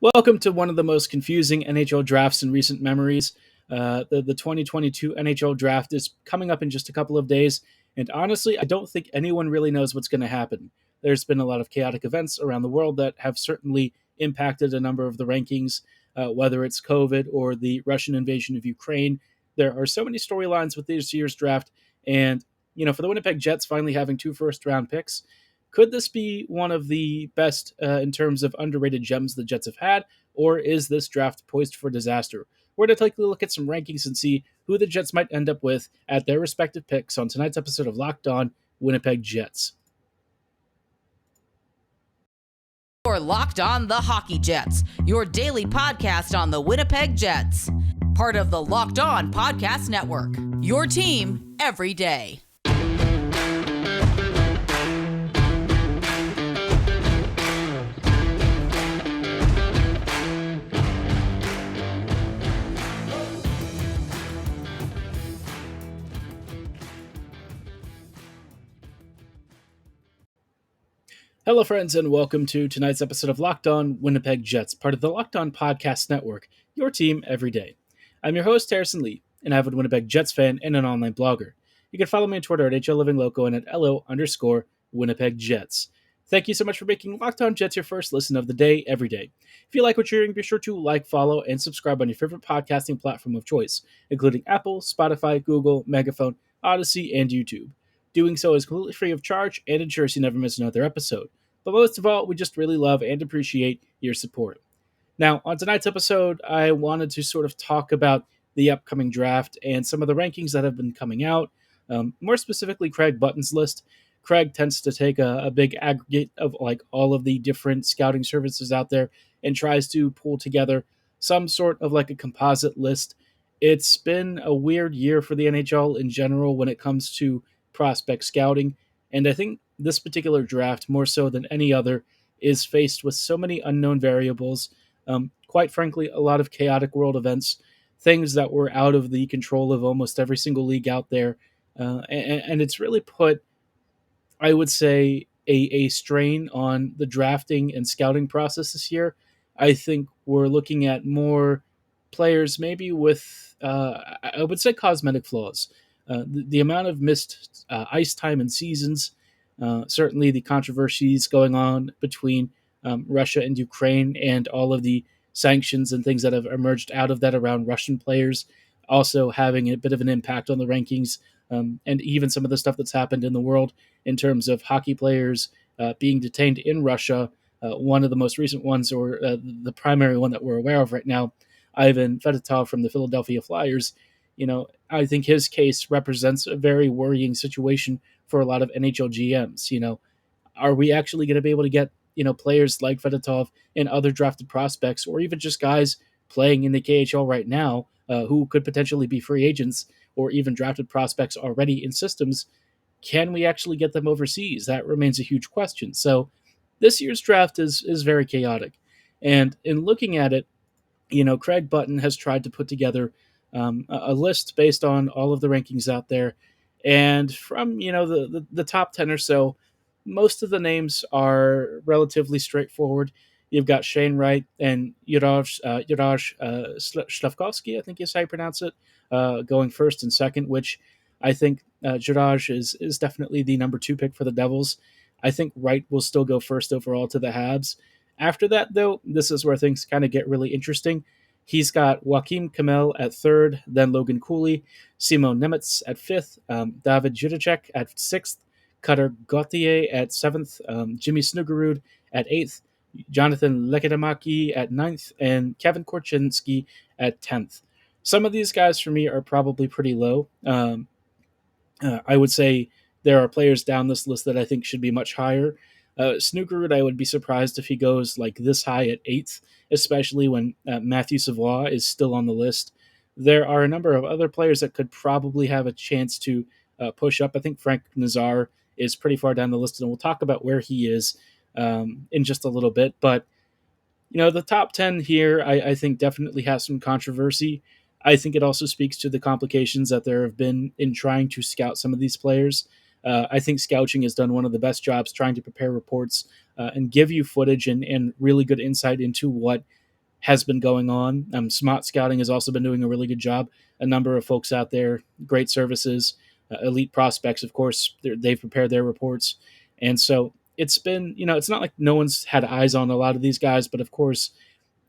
Welcome to one of the most confusing NHL drafts in recent memories. The 2022 NHL draft is coming up in just a couple of days, and honestly, I don't think anyone really knows what's going to happen. There's been a lot of chaotic events around the world that have certainly impacted a number of the rankings, whether it's COVID or the Russian invasion of Ukraine. There are so many storylines with this year's draft, and for the Winnipeg Jets finally having two first-round picks, could this be one of the best in terms of underrated gems the Jets have had, or is this draft poised for disaster? We're going to take a look at some rankings and see who the Jets might end up with at their respective picks on tonight's episode of Locked On Winnipeg Jets. You're Locked On the Hockey Jets, your daily podcast on the Winnipeg Jets. Part of the Locked On Podcast Network, your team every day. Hello, friends, and welcome to tonight's episode of Locked On Winnipeg Jets, part of the Locked On Podcast Network, your team every day. I'm your host, Harrison Lee, an avid Winnipeg Jets fan and an online blogger. You can follow me on Twitter at HLLivingLoco and at LO_Winnipeg Jets. Thank you so much for making Locked On Jets your first listen of the day every day. If you like what you're hearing, be sure to like, follow, and subscribe on your favorite podcasting platform of choice, including Apple, Spotify, Google, Megaphone, Odyssey, and YouTube. Doing so is completely free of charge and ensures you never miss another episode. But most of all, we just really love and appreciate your support. Now, on tonight's episode, I wanted to sort of talk about the upcoming draft and some of the rankings that have been coming out. More specifically, Craig Button's list. Craig tends to take a big aggregate of like all of the different scouting services out there and tries to pull together some sort of like a composite list. It's been a weird year for the NHL in general when it comes to prospect scouting, and I think this particular draft, more so than any other, is faced with so many unknown variables, quite frankly, a lot of chaotic world events, things that were out of the control of almost every single league out there, and it's really put, I would say, a strain on the drafting and scouting process this year. I think we're looking at more players maybe with, I would say, cosmetic flaws. The amount of missed ice time and seasons, certainly the controversies going on between Russia and Ukraine and all of the sanctions and things that have emerged out of that around Russian players, also having a bit of an impact on the rankings, and even some of the stuff that's happened in the world in terms of hockey players being detained in Russia. One of the most recent ones, or the primary one that we're aware of right now, Ivan Fedotov from the Philadelphia Flyers. I think his case represents a very worrying situation for a lot of NHL GMs. Are we actually going to be able to get, players like Fedotov and other drafted prospects, or even just guys playing in the KHL right now who could potentially be free agents or even drafted prospects already in systems? Can we actually get them overseas? That remains a huge question. So this year's draft is very chaotic. And in looking at it, Craig Button has tried to put together a list based on all of the rankings out there. And from, the top 10 or so, most of the names are relatively straightforward. You've got Shane Wright and Juraj Slavkovsky, I think is how you pronounce it, going first and second, which I think Juraj is definitely the number 2 pick for the Devils. I think Wright will still go first overall to the Habs. After that, though, this is where things kind of get really interesting. He's got Joakim Kamel at third, then Logan Cooley, Simon Nemetz at fifth, David Juracek at sixth, Cutter Gauthier at seventh, Jimmy Snuggerud at eighth, Jonathan Lekedamaki at ninth, and Kevin Korchinski at 10th. Some of these guys for me are probably pretty low. I would say there are players down this list that I think should be much higher. Snookerud, I would be surprised if he goes like this high at 8th, especially when Matthew Savoie is still on the list. There are a number of other players that could probably have a chance to push up. I think Frank Nazar is pretty far down the list, and we'll talk about where he is in just a little bit. But, the top 10 here, I think definitely has some controversy. I think it also speaks to the complications that there have been in trying to scout some of these players. I think Scouting has done one of the best jobs trying to prepare reports and give you footage and really good insight into what has been going on. Smart Scouting has also been doing a really good job. A number of folks out there, great services, elite prospects, of course, they've prepared their reports. And so it's been, it's not like no one's had eyes on a lot of these guys, but of course,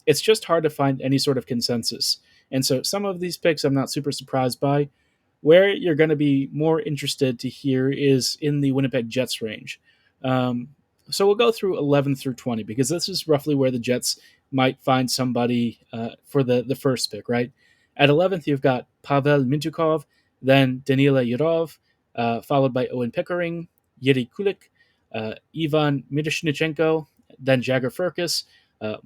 it's just hard to find any sort of consensus. And so some of these picks I'm not super surprised by. Where you're going to be more interested to hear is in the Winnipeg Jets range. Um, so we'll go through 11 through 20 because this is roughly where the Jets might find somebody for the first pick, right? At 11th, you've got Pavel Mintyukov, then Danila Yurov, followed by Owen Pickering, Yuri Kulik, Ivan Miroshnichenko, then Jagger Firkus,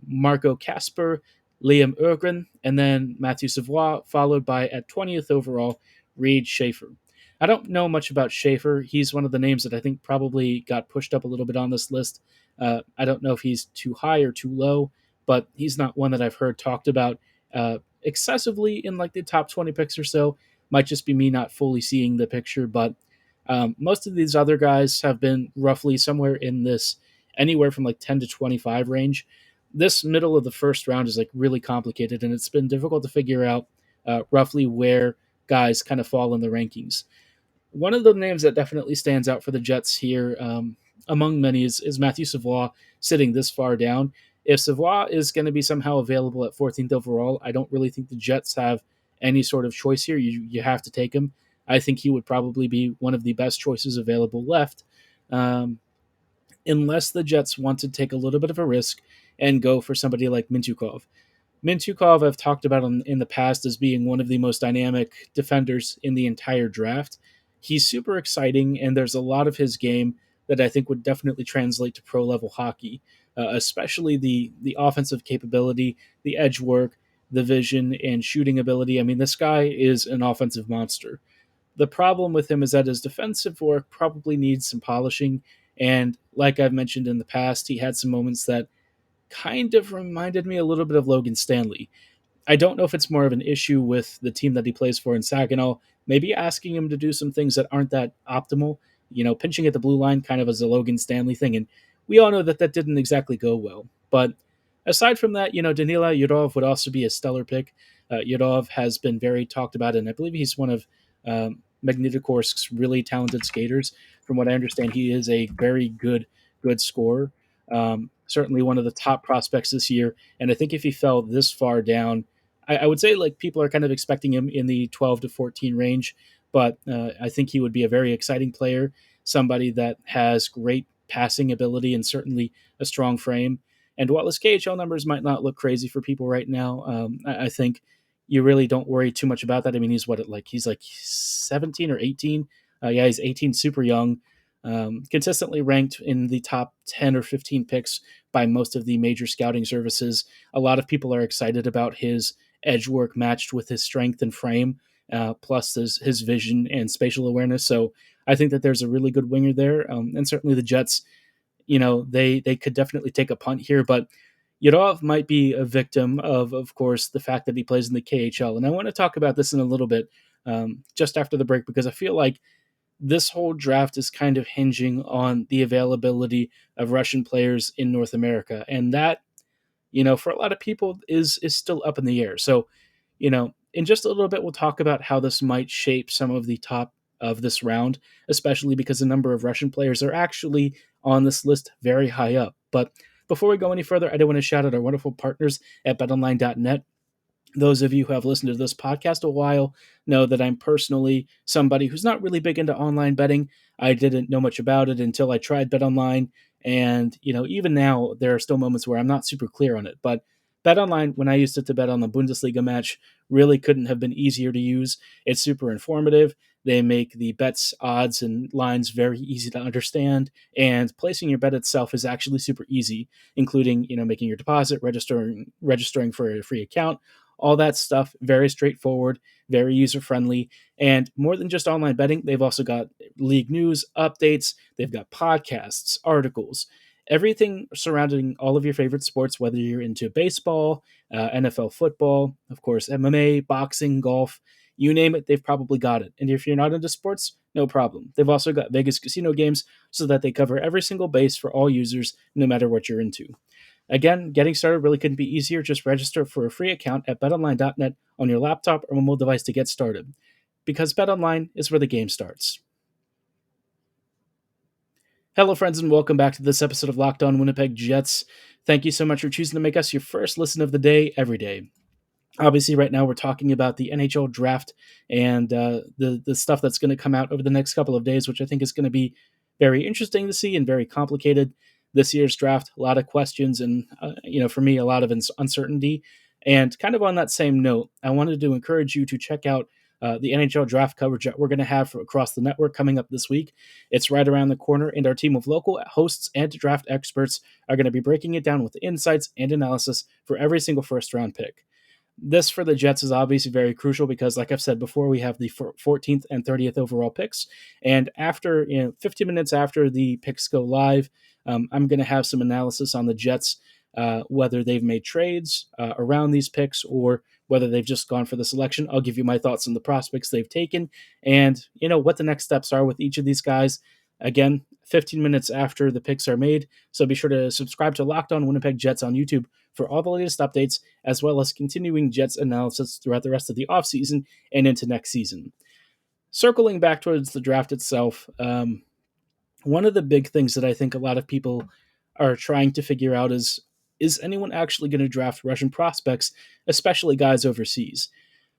Marco Kasper, Liam Ergren, and then Matthew Savoie, followed by, at 20th overall, Reed Schaefer. I don't know much about Schaefer. He's one of the names that I think probably got pushed up a little bit on this list. I don't know if he's too high or too low, but he's not one that I've heard talked about excessively in like the top 20 picks or so. Might just be me not fully seeing the picture, but most of these other guys have been roughly somewhere in this anywhere from like 10 to 25 range. This middle of the first round is like really complicated, and it's been difficult to figure out roughly where guys kind of fall in the rankings. One of the names that definitely stands out for the Jets here, among many, is Matthew Savoie sitting this far down. If Savoie is going to be somehow available at 14th overall, I don't really think the Jets have any sort of choice here. You have to take him. I think he would probably be one of the best choices available left, unless the Jets want to take a little bit of a risk and go for somebody like Mintyukov. Mintyukov, I've talked about in the past as being one of the most dynamic defenders in the entire draft. He's super exciting, and there's a lot of his game that I think would definitely translate to pro-level hockey, especially the offensive capability, the edge work, the vision, and shooting ability. I mean, this guy is an offensive monster. The problem with him is that his defensive work probably needs some polishing, and like I've mentioned in the past, he had some moments that kind of reminded me a little bit of Logan Stanley. I don't know if it's more of an issue with the team that he plays for in Saginaw, maybe asking him to do some things that aren't that optimal, pinching at the blue line kind of as a Logan Stanley thing. And we all know that that didn't exactly go well. But aside from that, Danila Yurov would also be a stellar pick. Yurov has been very talked about, and I believe he's one of Magnitokorsk's really talented skaters. From what I understand, he is a very good scorer. Certainly one of the top prospects this year. And I think if he fell this far down, I would say like people are kind of expecting him in the 12 to 14 range, but I think he would be a very exciting player, somebody that has great passing ability and certainly a strong frame. And while his KHL numbers might not look crazy for people right now, I think you really don't worry too much about that. I mean, he's like 17 or 18. Yeah, he's 18, super young. Consistently ranked in the top 10 or 15 picks by most of the major scouting services. A lot of people are excited about his edge work matched with his strength and frame, plus his vision and spatial awareness. So I think that there's a really good winger there. And certainly the Jets, they could definitely take a punt here, but Yurov might be a victim of course, the fact that he plays in the KHL. And I want to talk about this in a little bit just after the break, because I feel like this whole draft is kind of hinging on the availability of Russian players in North America. And that, for a lot of people is still up in the air. So, in just a little bit, we'll talk about how this might shape some of the top of this round, especially because a number of Russian players are actually on this list very high up. But before we go any further, I do want to shout out our wonderful partners at betonline.net. Those of you who have listened to this podcast a while know that I'm personally somebody who's not really big into online betting. I didn't know much about it until I tried BetOnline. And, even now, there are still moments where I'm not super clear on it. But BetOnline, when I used it to bet on the Bundesliga match, really couldn't have been easier to use. It's super informative. They make the bets, odds, and lines very easy to understand. And placing your bet itself is actually super easy, including, making your deposit, registering for a free account. All that stuff, very straightforward, very user-friendly. And more than just online betting, they've also got league news, updates, they've got podcasts, articles, everything surrounding all of your favorite sports, whether you're into baseball, NFL football, of course, MMA, boxing, golf, you name it, they've probably got it. And if you're not into sports, no problem. They've also got Vegas casino games so that they cover every single base for all users, no matter what you're into. Again, getting started really couldn't be easier. Just register for a free account at betonline.net on your laptop or mobile device to get started. Because BetOnline is where the game starts. Hello, friends, and welcome back to this episode of Locked On Winnipeg Jets. Thank you so much for choosing to make us your first listen of the day every day. Obviously, right now we're talking about the NHL draft and the stuff that's going to come out over the next couple of days, which I think is going to be very interesting to see and very complicated. This year's draft, a lot of questions and, for me, a lot of uncertainty. And kind of on that same note, I wanted to encourage you to check out the NHL draft coverage that we're going to have across the network coming up this week. It's right around the corner, and our team of local hosts and draft experts are going to be breaking it down with insights and analysis for every single first-round pick. This for the Jets is obviously very crucial because, like I've said before, we have the 14th and 30th overall picks. And after 15 minutes after the picks go live, I'm going to have some analysis on the Jets, whether they've made trades around these picks or whether they've just gone for the selection. I'll give you my thoughts on the prospects they've taken and, what the next steps are with each of these guys. Again, 15 minutes after the picks are made. So be sure to subscribe to Locked On Winnipeg Jets on YouTube for all the latest updates, as well as continuing Jets analysis throughout the rest of the offseason and into next season. Circling back towards the draft itself, one of the big things that I think a lot of people are trying to figure out is anyone actually going to draft Russian prospects, especially guys overseas?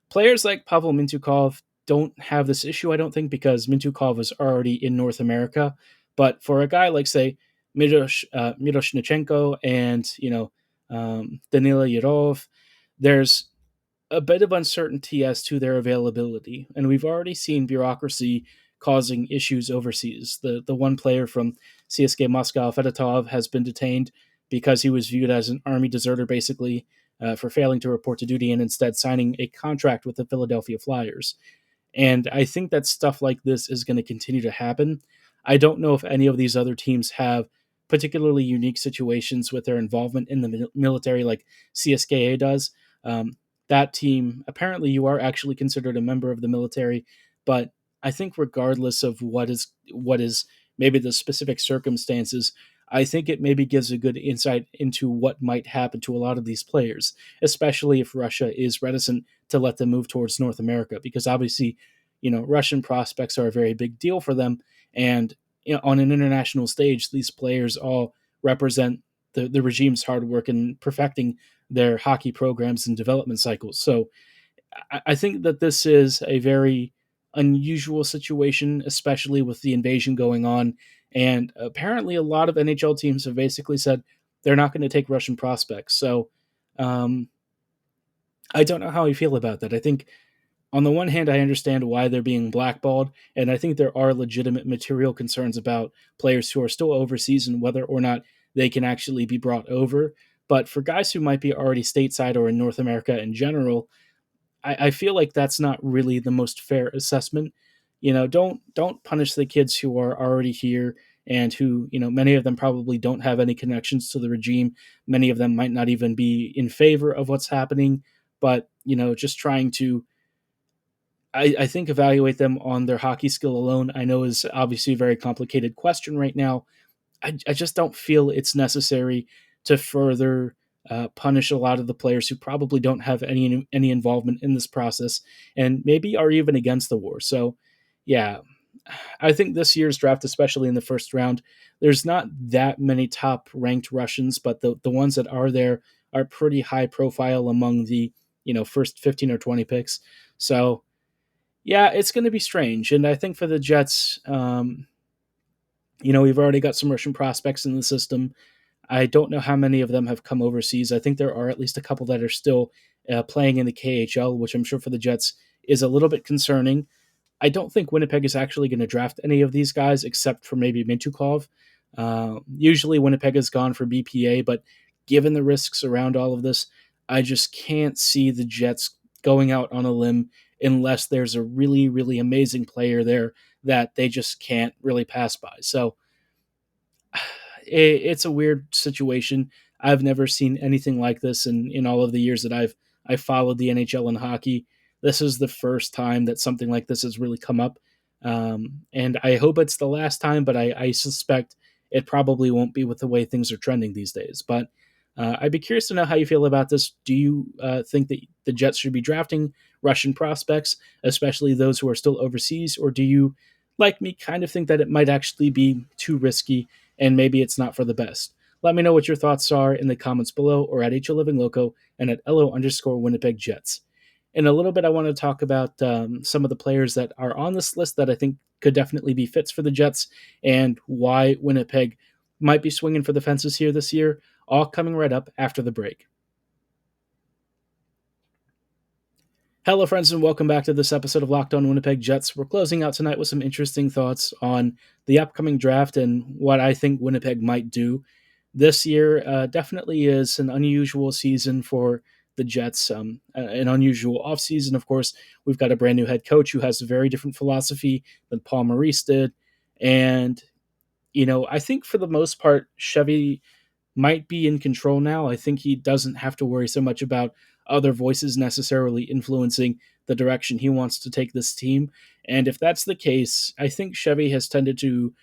Players like Pavel Mintyukov don't have this issue, I don't think, because Mintyukov is already in North America. But for a guy like, say, Miroshnichenko and, Danila Yurov, there's a bit of uncertainty as to their availability. And we've already seen bureaucracy causing issues overseas. The one player from CSKA Moscow, Fedotov, has been detained because he was viewed as an army deserter, basically, for failing to report to duty and instead signing a contract with the Philadelphia Flyers. And I think that stuff like this is going to continue to happen. I don't know if any of these other teams have particularly unique situations with their involvement in the military like CSKA does. That team, apparently you are actually considered a member of the military, but I think regardless of what is maybe the specific circumstances, I think it maybe gives a good insight into what might happen to a lot of these players, especially if Russia is reticent to let them move towards North America, because obviously, Russian prospects are a very big deal for them. And on an international stage, these players all represent the regime's hard work in perfecting their hockey programs and development cycles. So I think that this is a very unusual situation, especially with the invasion going on. And apparently, a lot of NHL teams have basically said they're not going to take Russian prospects. So I don't know how I feel about that. I think, on the one hand, I understand why they're being blackballed, and I think there are legitimate material concerns about players who are still overseas and whether or not they can actually be brought over. But for guys who might be already stateside or in North America in general, I feel like that's not really the most fair assessment. Don't punish the kids who are already here and who, many of them probably don't have any connections to the regime. Many of them might not even be in favor of what's happening, but, just trying to, I think, evaluate them on their hockey skill alone, I know is obviously a very complicated question right now. I just don't feel it's necessary to further punish a lot of the players who probably don't have any involvement in this process and maybe are even against the war. So, yeah, I think this year's draft, especially in the first round, there's not that many top-ranked Russians, but the ones that are there are pretty high profile among the first 15 or 20 picks. So, yeah, it's going to be strange. And I think for the Jets, we've already got some Russian prospects in the system. I don't know how many of them have come overseas. I think there are at least a couple that are still playing in the KHL, which I'm sure for the Jets is a little bit concerning. I don't think Winnipeg is actually going to draft any of these guys except for maybe Mintyukov. Usually Winnipeg has gone for BPA, but given the risks around all of this, I just can't see the Jets going out on a limb unless there's a really, really amazing player there that they just can't really pass by. So it's a weird situation. I've never seen anything like this in all of the years that I've followed the NHL and hockey. This is the first time that something like this has really come up. And I hope it's the last time, but I suspect it probably won't be with the way things are trending these days. But I'd be curious to know how you feel about this. Do you think that the Jets should be drafting Russian prospects, especially those who are still overseas, or do you, like me, kind of think that it might actually be too risky and maybe it's not for the best? Let me know what your thoughts are in the comments below or at HLivingLoco and at LO_Winnipeg Jets. In a little bit, I want to talk about some of the players that are on this list that I think could definitely be fits for the Jets and why Winnipeg might be swinging for the fences here this year, all coming right up after the break. Hello, friends, and welcome back to this episode of Locked On Winnipeg Jets. We're closing out tonight with some interesting thoughts on the upcoming draft and what I think Winnipeg might do. This year definitely is an unusual season for the Jets, an unusual offseason. Of course, we've got a brand new head coach who has a very different philosophy than Paul Maurice did. And, I think for the most part, Chevy might be in control now. I think he doesn't have to worry so much about other voices necessarily influencing the direction he wants to take this team. And if that's the case, I think Chevy has tended to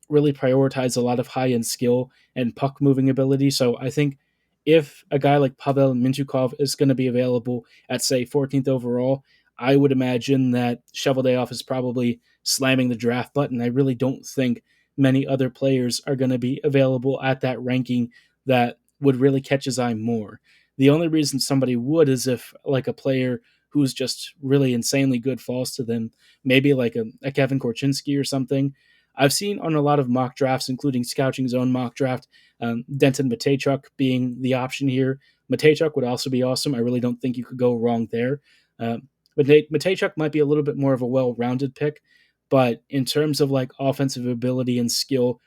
really prioritize a lot of high end skill and puck moving ability. So I think if a guy like Pavel Mintyukov is going to be available at, say, 14th overall, I would imagine that Cheveldayoff is probably slamming the draft button. I really don't think many other players are going to be available at that ranking that would really catch his eye more. The only reason somebody would is if, like, a player who's just really insanely good falls to them, maybe like a Kevin Korchinski or something. I've seen on a lot of mock drafts, including Scouting's own mock draft, Denton Mateychuk being the option here. Mateychuk would also be awesome. I really don't think you could go wrong there. But Mateychuk might be a little bit more of a well-rounded pick, but in terms of like offensive ability and skill,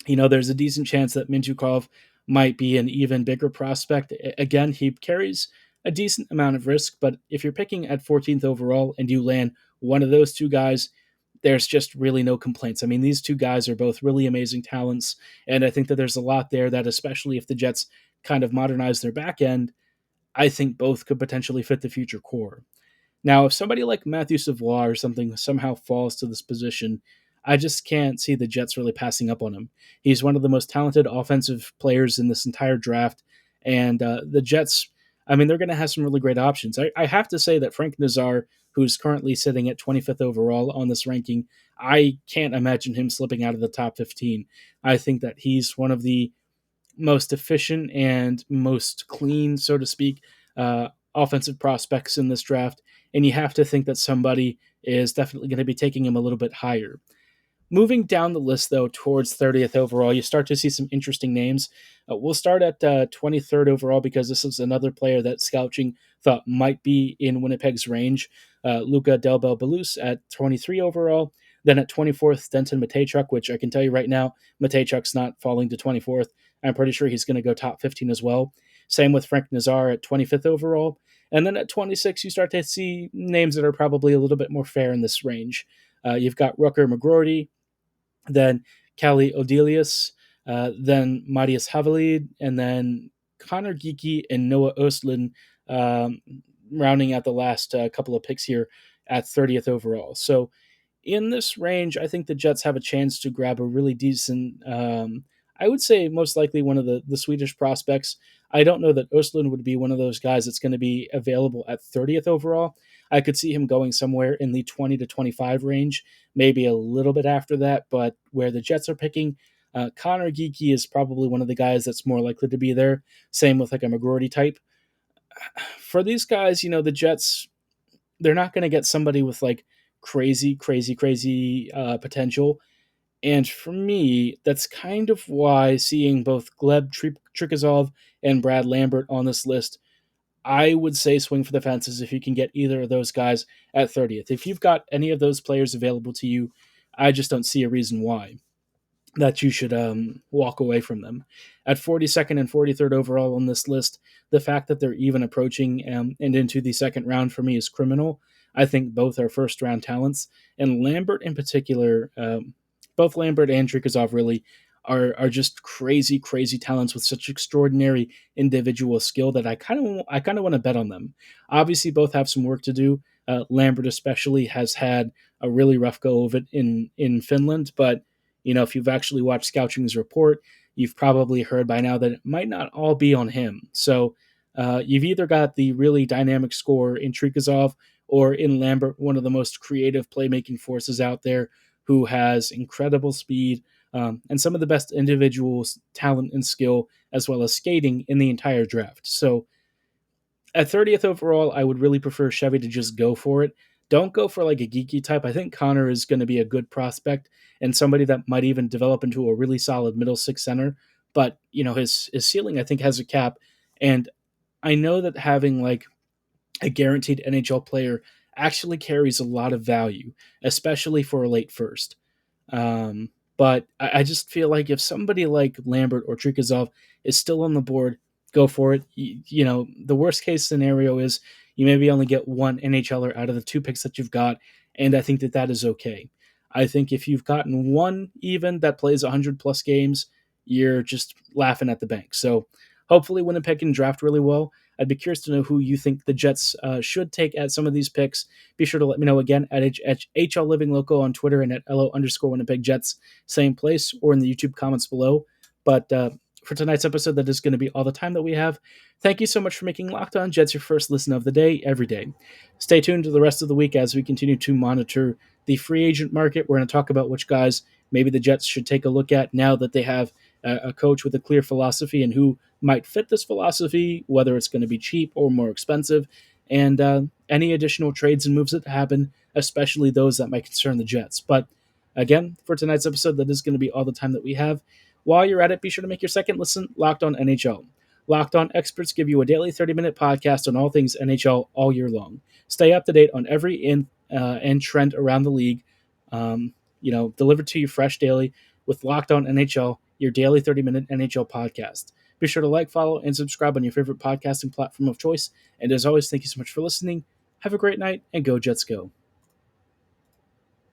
there's a decent chance that Mintyukov might be an even bigger prospect. Again, he carries a decent amount of risk, but if you're picking at 14th overall and you land one of those two guys, there's just really no complaints. I mean, these two guys are both really amazing talents, and I think that there's a lot there that, especially if the Jets kind of modernize their back end, I think both could potentially fit the future core. Now, if somebody like Matthew Savoie or something somehow falls to this position, I just can't see the Jets really passing up on him. He's one of the most talented offensive players in this entire draft, and the Jets, I mean, they're going to have some really great options. I have to say that Frank Nazar, who's currently sitting at 25th overall on this ranking, I can't imagine him slipping out of the top 15. I think that he's one of the most efficient and most clean, so to speak, offensive prospects in this draft, and you have to think that somebody is definitely going to be taking him a little bit higher. Moving down the list, though, towards 30th overall, you start to see some interesting names. We'll start at 23rd overall because this is another player that Scouting thought might be in Winnipeg's range. Luca Delbel-Belus at 23 overall. Then at 24th, Denton Mateychuk, which I can tell you right now, Mateychuk's not falling to 24th. I'm pretty sure he's going to go top 15 as well. Same with Frank Nazar at 25th overall. And then at 26, you start to see names that are probably a little bit more fair in this range. You've got Rutger McGroarty, then Callie Odelius, then Matthias Havelid, and then Connor Geeky and Noah Ostlund, rounding out the last couple of picks here at 30th overall. So in this range, I think the Jets have a chance to grab a really decent, I would say most likely one of the Swedish prospects. I don't know that Ostlund would be one of those guys that's going to be available at 30th overall. I could see him going somewhere in the 20 to 25 range, maybe a little bit after that, but where the Jets are picking, Connor Geeky is probably one of the guys that's more likely to be there. Same with like a McGroarty type. For these guys, the Jets, they're not going to get somebody with like crazy potential. And for me, that's kind of why seeing both Gleb Trikazov and Brad Lambert on this list, I would say swing for the fences if you can get either of those guys at 30th. If you've got any of those players available to you, I just don't see a reason why that you should walk away from them. At 42nd and 43rd overall on this list, the fact that they're even approaching and into the second round for me is criminal. I think both are first-round talents, and Lambert in particular, both Lambert and Trikazov really are just crazy talents with such extraordinary individual skill that I kind of want to bet on them. Obviously, both have some work to do. Lambert especially has had a really rough go of it in Finland, but if you've actually watched Scouting's report, you've probably heard by now that it might not all be on him. So you've either got the really dynamic scorer in Trikazov or in Lambert, one of the most creative playmaking forces out there, who has incredible speed and some of the best individual talent and skill, as well as skating in the entire draft. So at 30th overall, I would really prefer Chevy to just go for it. Don't go for like a geeky type. I think Connor is going to be a good prospect and somebody that might even develop into a really solid middle six center. But his ceiling I think has a cap, and I know that having like a guaranteed NHL player actually carries a lot of value, especially for a late first. Um, but I just feel like if somebody like Lambert or Trikazov is still on the board, go for it. The worst case scenario is you maybe only get one NHLer out of the two picks that you've got, and I think that is okay. I think if you've gotten one even that plays 100 plus games, you're just laughing at the bank. So hopefully Winnipeg can draft really well. I'd be curious to know who you think the Jets should take at some of these picks. Be sure to let me know again at HL Living Loco on Twitter and at LO_Winnipeg Jets, same place, or in the YouTube comments below. But for tonight's episode, that is going to be all the time that we have. Thank you so much for making Locked On Jets your first listen of the day every day. Stay tuned to the rest of the week as we continue to monitor the free agent market. We're going to talk about which guys maybe the Jets should take a look at now that they have a coach with a clear philosophy and who might fit this philosophy, whether it's going to be cheap or more expensive, and any additional trades and moves that happen, especially those that might concern the Jets. But again, for tonight's episode, that is going to be all the time that we have. While you're at it, be sure to make your second listen Locked On NHL. Locked On experts give you a daily 30-minute podcast on all things NHL all year long. Stay up to date on every in and trend around the league, delivered to you fresh daily with Locked On NHL, your daily 30-minute NHL podcast. Be sure to like, follow, and subscribe on your favorite podcasting platform of choice. And as always, thank you so much for listening. Have a great night, and go Jets go.